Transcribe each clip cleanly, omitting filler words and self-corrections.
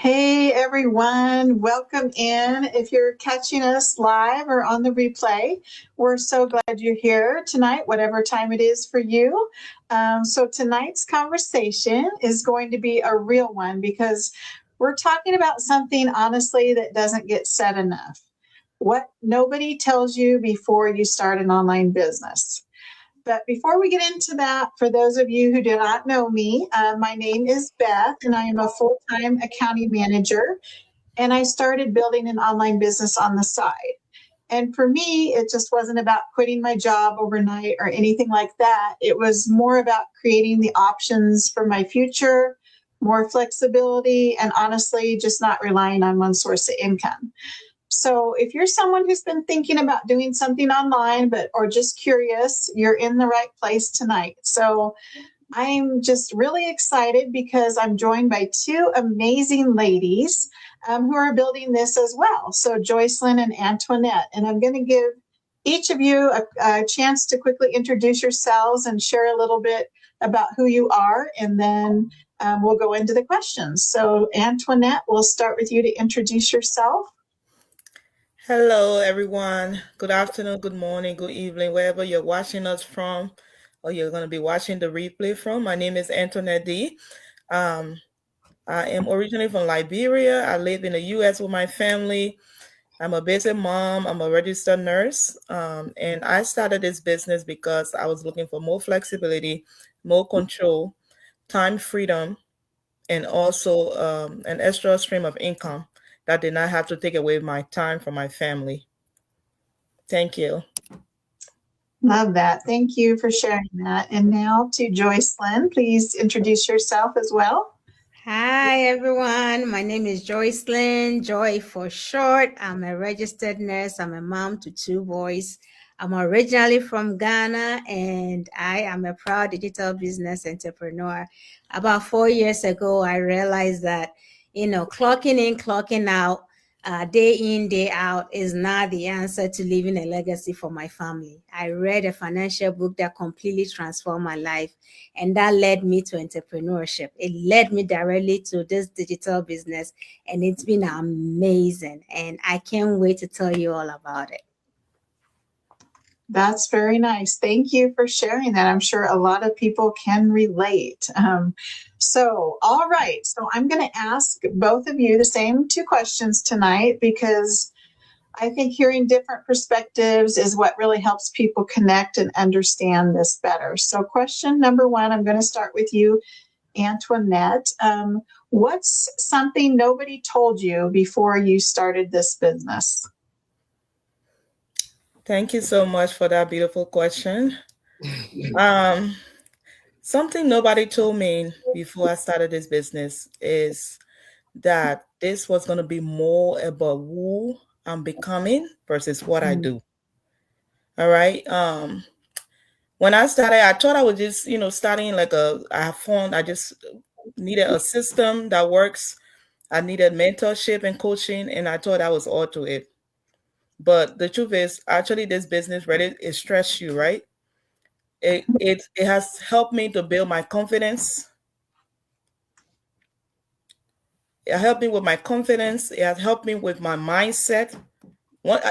Hey everyone, welcome in. If you're catching us live or on the replay, we're so glad you're here tonight, whatever time it is for you. So, tonight's conversation is going to be a real one because we're talking about something honestly that doesn't get said enough. What nobody tells you before you start an online business. But before we get into that, for those of you who do not know me, my name is Beth, and I am a full time accounting manager. And I started building an online business on the side. And for me, it just wasn't about quitting my job overnight or anything like that. It was more about creating the options for my future, more flexibility, and honestly, just not relying on one source of income. So if you're someone who's been thinking about doing something online, or just curious, you're in the right place tonight. So I'm just really excited because I'm joined by two amazing ladies who are building this as well. So Joycelyn and Antoinette, and I'm going to give each of you a chance to quickly introduce yourselves and share a little bit about who you are, and then we'll go into the questions. So Antoinette, we'll start with you to introduce yourself. Hello, everyone. Good afternoon, good morning, good evening, wherever you're watching us from, or you're going to be watching the replay from. My name is Antoinette D. Um, I am originally from Liberia. I live in the U.S. with my family. I'm a busy mom. I'm a registered nurse. And I started this business because I was looking for more flexibility, more control, time freedom, and also an extra stream of income that did not have to take away my time from my family. Thank you. Love that. Thank you for sharing that. And now to Joycelyn, please introduce yourself as well. Hi, everyone. My name is Joycelyn, Joy for short. I'm a registered nurse. I'm a mom to two boys. I'm originally from Ghana, and I am a proud digital business entrepreneur. About 4 years ago, I realized that, clocking in, clocking out, day in, day out is not the answer to leaving a legacy for my family. I read a financial book that completely transformed my life, and that led me to entrepreneurship. It led me directly to this digital business, and it's been amazing. And I can't wait to tell you all about it. That's very nice. Thank you for sharing that. I'm sure a lot of people can relate. All right. So I'm going to ask both of you the same two questions tonight because I think hearing different perspectives is what really helps people connect and understand this better. So, question number one, I'm going to start with you, Antoinette. What's something nobody told you before you started this business? Thank you so much for that beautiful question. Um, Something nobody told me before I started this business is that this was going to be more about who I'm becoming versus what I do. All right. When I started, I thought I was just, starting like I have fun. I just needed a system that works. I needed mentorship and coaching, and I thought that was all to it. But the truth is, actually, this business, Reddit, it stress you, right? It has helped me to build my confidence. It helped me with my confidence. It has helped me with my mindset.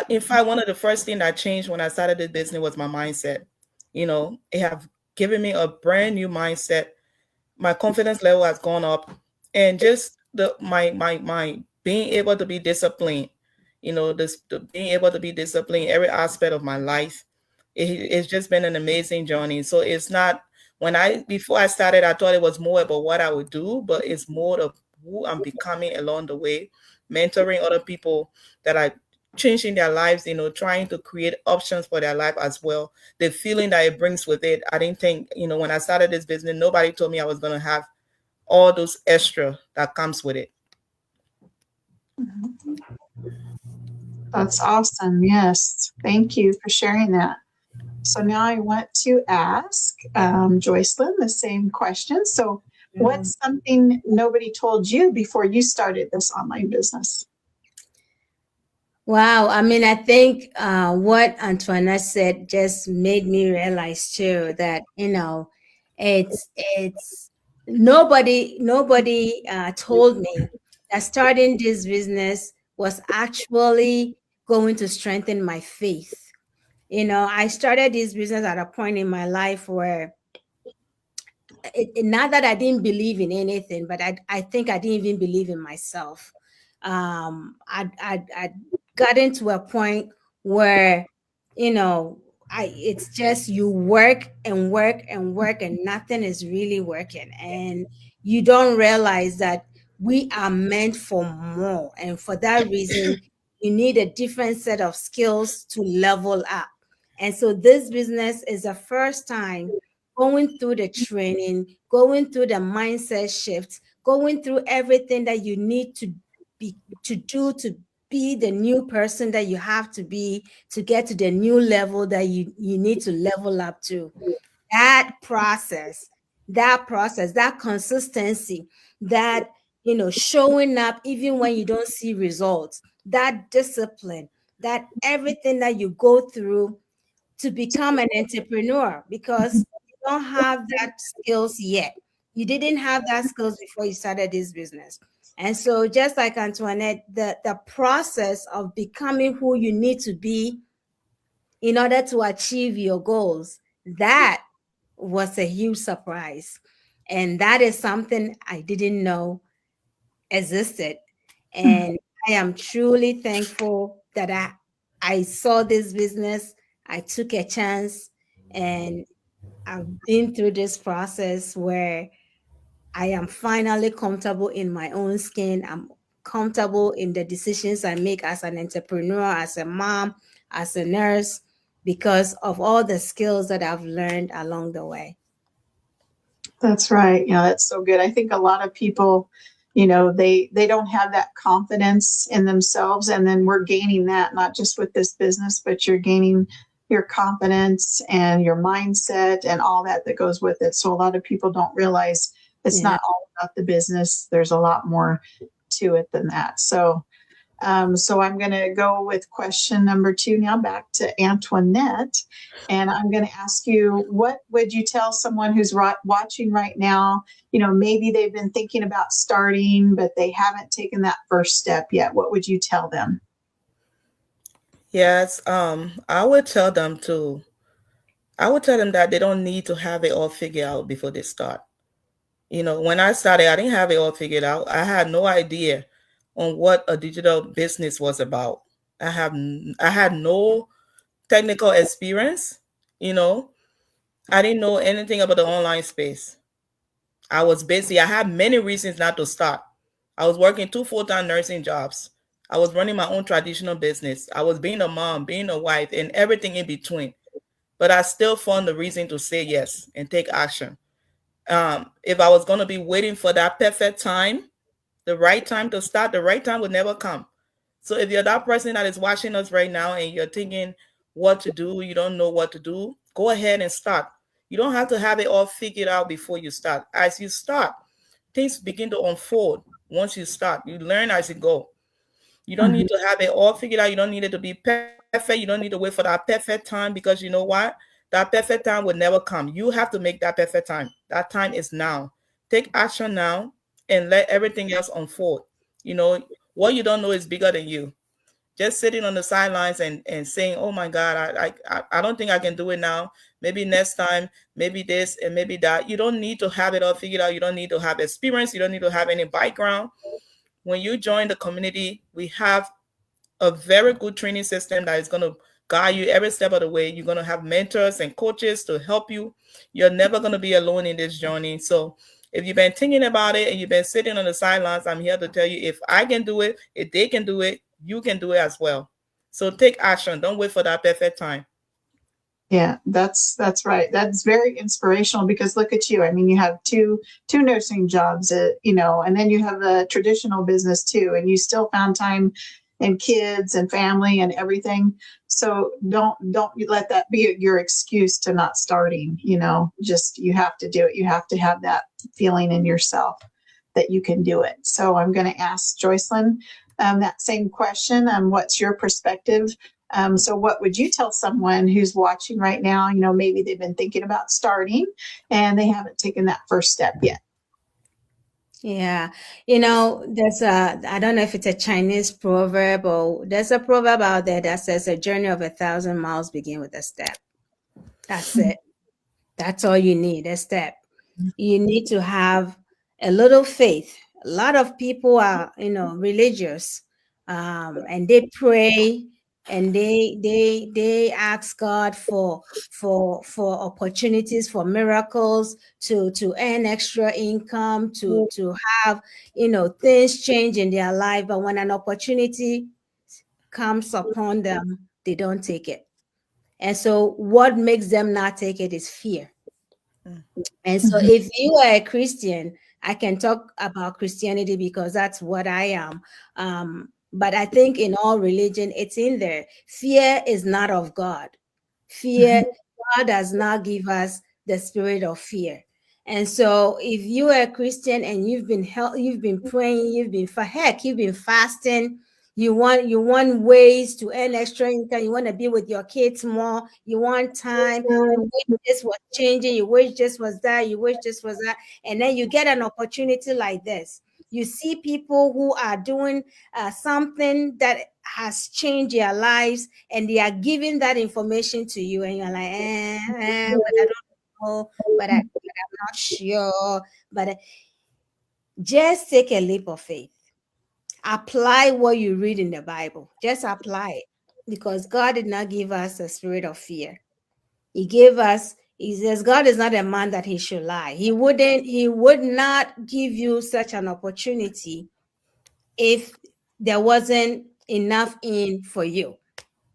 In fact, one of the first things that changed when I started this business was my mindset. It have given me a brand new mindset. My confidence level has gone up, and just my being able to be disciplined. Being able to be disciplined in every aspect of my life. It's just been an amazing journey. So it's not before I started, I thought it was more about what I would do, but it's more of who I'm becoming along the way, mentoring other people that are changing their lives, trying to create options for their life as well. The feeling that it brings with it, I didn't think, when I started this business, nobody told me I was going to have all those extra that comes with it. That's awesome. Yes. Thank you for sharing that. So now I want to ask Joycelyn the same question. So, what's something nobody told you before you started this online business? Wow. I mean, I think what Antoinette said just made me realize too that, it's nobody told me that starting this business was actually going to strengthen my faith. I started this business at a point in my life where not that I didn't believe in anything, but I think I didn't even believe in myself. I got into a point where, it's just you work and work and work and nothing is really working. And you don't realize that we are meant for more. And for that reason, you need a different set of skills to level up. And so this business is the first time going through the training, going through the mindset shifts, going through everything that you need to do to be the new person that you have to be to get to the new level that you need to level up to. That process, that consistency, that showing up even when you don't see results, that discipline, that everything that you go through to become an entrepreneur, because you don't have that skills yet. You didn't have that skills before you started this business. And so just like Antoinette, the process of becoming who you need to be in order to achieve your goals, that was a huge surprise. And that is something I didn't know existed. And I am truly thankful that I saw this business. I took a chance, and I've been through this process where I am finally comfortable in my own skin. I'm comfortable in the decisions I make as an entrepreneur, as a mom, as a nurse, because of all the skills that I've learned along the way. That's right. Yeah, that's so good. I think a lot of people, they don't have that confidence in themselves. And then we're gaining that, not just with this business, but you're gaining your confidence and your mindset and all that goes with it. So a lot of people don't realize it's not all about the business. There's a lot more to it than that. So I'm going to go with question number 2 now, back to Antoinette. And I'm going to ask you, what would you tell someone who's watching right now? Maybe they've been thinking about starting, but they haven't taken that first step yet. What would you tell them? Yes, I would tell them that they don't need to have it all figured out before they start. When I started, I didn't have it all figured out. I had no idea on what a digital business was about. I had no technical experience. I didn't know anything about the online space. I was busy. I had many reasons not to start. I was working 2 full-time nursing jobs. I was running my own traditional business. I was being a mom, being a wife, and everything in between. But I still found the reason to say yes and take action. If I was going to be waiting for that perfect time, the right time to start, the right time would never come. So if you're that person that is watching us right now and you're thinking what to do, you don't know what to do, go ahead and start. You don't have to have it all figured out before you start. As you start, things begin to unfold. Once you start, you learn as you go. You don't need to have it all figured out. You don't need it to be perfect. You don't need to wait for that perfect time, because you know what? That perfect time will never come. You have to make that perfect time. That time is now. Take action now and let everything else unfold. What you don't know is bigger than you. Just sitting on the sidelines and saying, oh my God, I don't think I can do it now. Maybe next time, maybe this and maybe that. You don't need to have it all figured out. You don't need to have experience. You don't need to have any background. When you join the community, we have a very good training system that is going to guide you every step of the way. You're going to have mentors and coaches to help you. You're never going to be alone in this journey. So if you've been thinking about it and you've been sitting on the sidelines, I'm here to tell you, if I can do it, if they can do it, you can do it as well. So take action. Don't wait for that perfect time. Yeah, that's right. That's very inspirational, because look at you. I mean, you have two nursing jobs, and then you have a traditional business too, and you still found time and kids and family and everything. So don't let that be your excuse to not starting. Just you have to do it. You have to have that feeling in yourself that you can do it. So I'm going to ask Joycelyn that same question. What's your perspective? So what would you tell someone who's watching right now? Maybe they've been thinking about starting and they haven't taken that first step yet. Yeah. There's I don't know if it's a Chinese proverb, or there's a proverb out there that says a journey of 1,000 miles begin with a step. That's it. That's all you need, a step. You need to have a little faith. A lot of people are, religious, and they pray, and they ask God for opportunities, for miracles, to earn extra income, to have, things change in their life. But when an opportunity comes upon them, they don't take it. And so what makes them not take it is fear. And so if you are a Christian, I can talk about Christianity because that's what I am. But I think in all religion, it's in there. Fear is not of God. Fear, God does not give us the spirit of fear. And so if you are a Christian and you've been praying, you've been fasting, you want ways to earn extra income, you want to be with your kids more, you want time, you wish this was changing, you wish this was that, you wish this was that, and then you get an opportunity like this. You see people who are doing something that has changed their lives, and they are giving that information to you, and you're like, but I don't know, but I'm not sure. But just take a leap of faith. Apply what you read in the Bible. Just apply it, because God did not give us a spirit of fear. He says, God is not a man that he should lie. He would not give you such an opportunity if there wasn't enough in for you.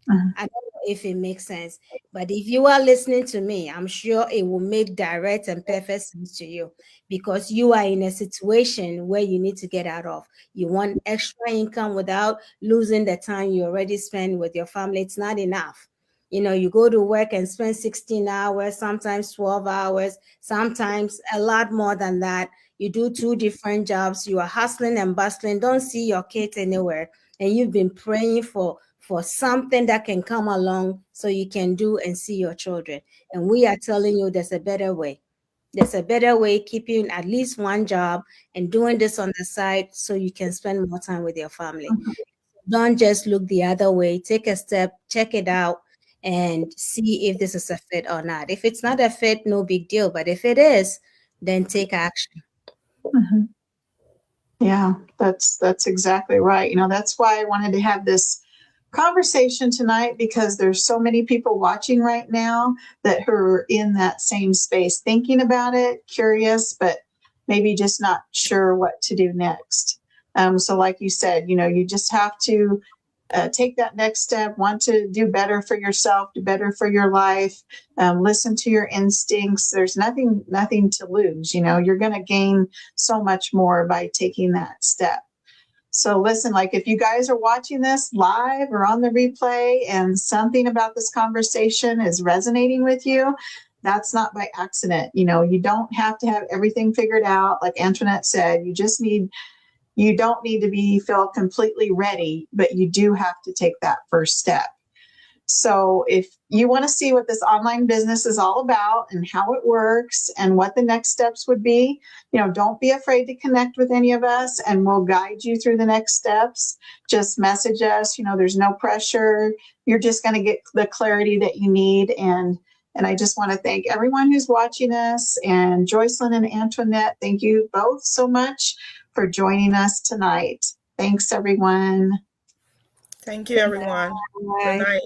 I don't know if it makes sense, but if you are listening to me, I'm sure it will make direct and perfect sense to you, because you are in a situation where you need to get out of. You want extra income without losing the time you already spend with your family. It's not enough. You go to work and spend 16 hours, sometimes 12 hours, sometimes a lot more than that. You do 2 different jobs. You are hustling and bustling, don't see your kids anywhere. And you've been praying for something that can come along so you can do and see your children. And we are telling you there's a better way. There's a better way, keeping at least one job and doing this on the side so you can spend more time with your family. Don't just look the other way. Take a step, check it out, and see if this is a fit or not. If it's not a fit, no big deal. But if it is, then take action. Yeah, that's exactly right. That's why I wanted to have this conversation tonight, because there's so many people watching right now that are in that same space, thinking about it, curious, but maybe just not sure what to do next. So like you said, you just have to take that next step, want to do better for yourself, do better for your life, listen to your instincts. There's nothing to lose. You're going to gain so much more by taking that step. So listen, like if you guys are watching this live or on the replay and something about this conversation is resonating with you, that's not by accident. You don't have to have everything figured out. Like Antoinette said, you don't need to feel completely ready, but you do have to take that first step. So if you want to see what this online business is all about and how it works and what the next steps would be, don't be afraid to connect with any of us, and we'll guide you through the next steps. Just message us. There's no pressure. You're just going to get the clarity that you need. And I just want to thank everyone who's watching us, and Joycelyn and Antoinette, thank you both so much for joining us tonight. Thanks, everyone. Thank you, everyone. Bye. Good night.